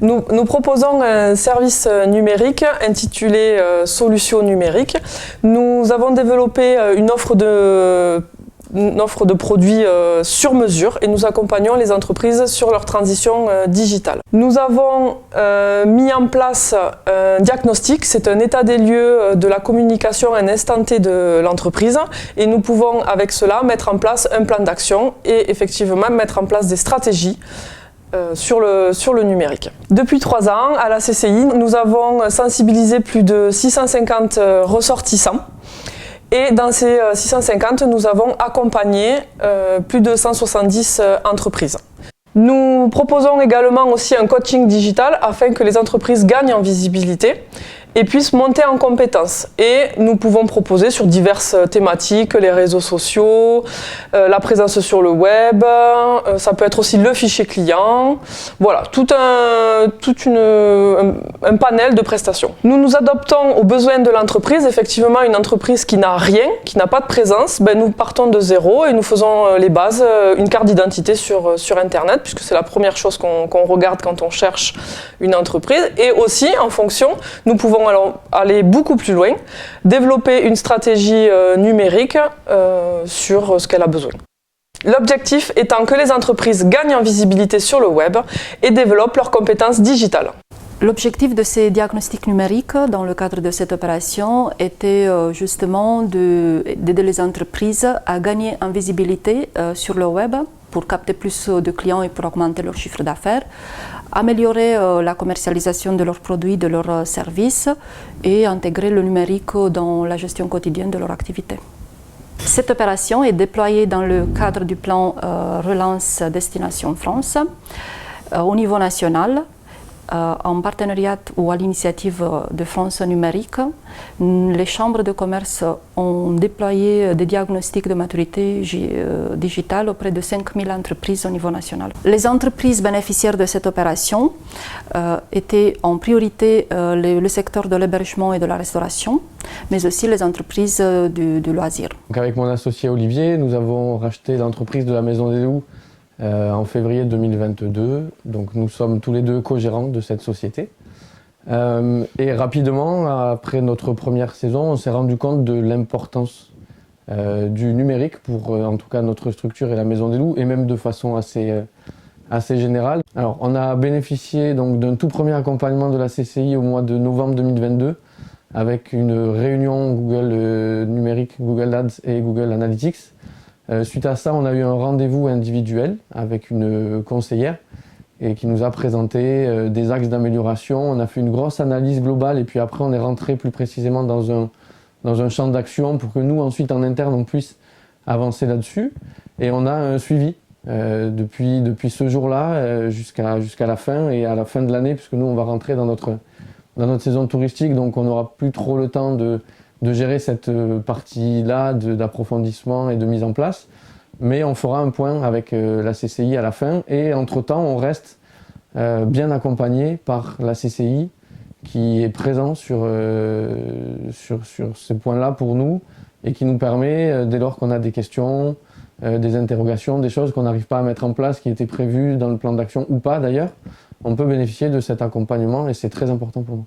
Nous proposons un service numérique intitulé Solutions numériques. Nous avons développé une offre de produits sur mesure et nous accompagnons les entreprises sur leur transition digitale. Nous avons mis en place un diagnostic, c'est un état des lieux de la communication à un instant T de l'entreprise et nous pouvons avec cela mettre en place un plan d'action et effectivement mettre en place des stratégies sur le numérique. Depuis 3 ans, à la CCI, nous avons sensibilisé plus de 650 ressortissants. Et dans ces 650, nous avons accompagné plus de 170 entreprises. Nous proposons également aussi un coaching digital afin que les entreprises gagnent en visibilité et puissent monter en compétences. Et nous pouvons proposer sur diverses thématiques, les réseaux sociaux, la présence sur le web, ça peut être aussi le fichier client, voilà, tout un panel de prestations. Nous nous adaptons aux besoins de l'entreprise. Effectivement, une entreprise qui n'a rien, qui n'a pas de présence, nous partons de zéro et nous faisons les bases, une carte d'identité sur Internet, puisque c'est la première chose qu'on regarde quand on cherche une entreprise. Et aussi, en fonction, nous pouvons alors aller beaucoup plus loin, développer une stratégie numérique sur ce qu'elle a besoin. L'objectif étant que les entreprises gagnent en visibilité sur le web et développent leurs compétences digitales. L'objectif de ces diagnostics numériques dans le cadre de cette opération était justement d'aider les entreprises à gagner en visibilité sur le web pour capter plus de clients et pour augmenter leur chiffre d'affaires, améliorer la commercialisation de leurs produits, de leurs services et intégrer le numérique dans la gestion quotidienne de leur activité. Cette opération est déployée dans le cadre du plan Relance Destination France au niveau national, en partenariat ou à l'initiative de France Numérique. Les chambres de commerce ont déployé des diagnostics de maturité digitale auprès de 5000 entreprises au niveau national. Les entreprises bénéficiaires de cette opération étaient en priorité le secteur de l'hébergement et de la restauration, mais aussi les entreprises du loisir. Donc avec mon associé Olivier, nous avons racheté l'entreprise de la Maison des Loups en février 2022, donc nous sommes tous les deux co-gérants de cette société. Et rapidement, après notre première saison, on s'est rendu compte de l'importance du numérique pour en tout cas notre structure et la Maison des Loups, et même de façon assez générale. Alors on a bénéficié donc d'un tout premier accompagnement de la CCI au mois de novembre 2022 avec une réunion Google numérique, Google Ads et Google Analytics. Suite à ça, on a eu un rendez-vous individuel avec une conseillère et qui nous a présenté des axes d'amélioration. On a fait une grosse analyse globale et puis après on est rentré plus précisément dans un champ d'action pour que nous ensuite en interne on puisse avancer là-dessus. Et on a un suivi depuis ce jour-là jusqu'à la fin et à la fin de l'année, puisque nous on va rentrer dans notre saison touristique, donc on n'aura plus trop le temps de gérer cette partie-là d'approfondissement et de mise en place. Mais on fera un point avec la CCI à la fin et entre-temps, on reste bien accompagné par la CCI qui est présent sur ces points-là pour nous et qui nous permet, dès lors qu'on a des questions, des interrogations, des choses qu'on n'arrive pas à mettre en place, qui étaient prévues dans le plan d'action ou pas d'ailleurs, on peut bénéficier de cet accompagnement et c'est très important pour nous.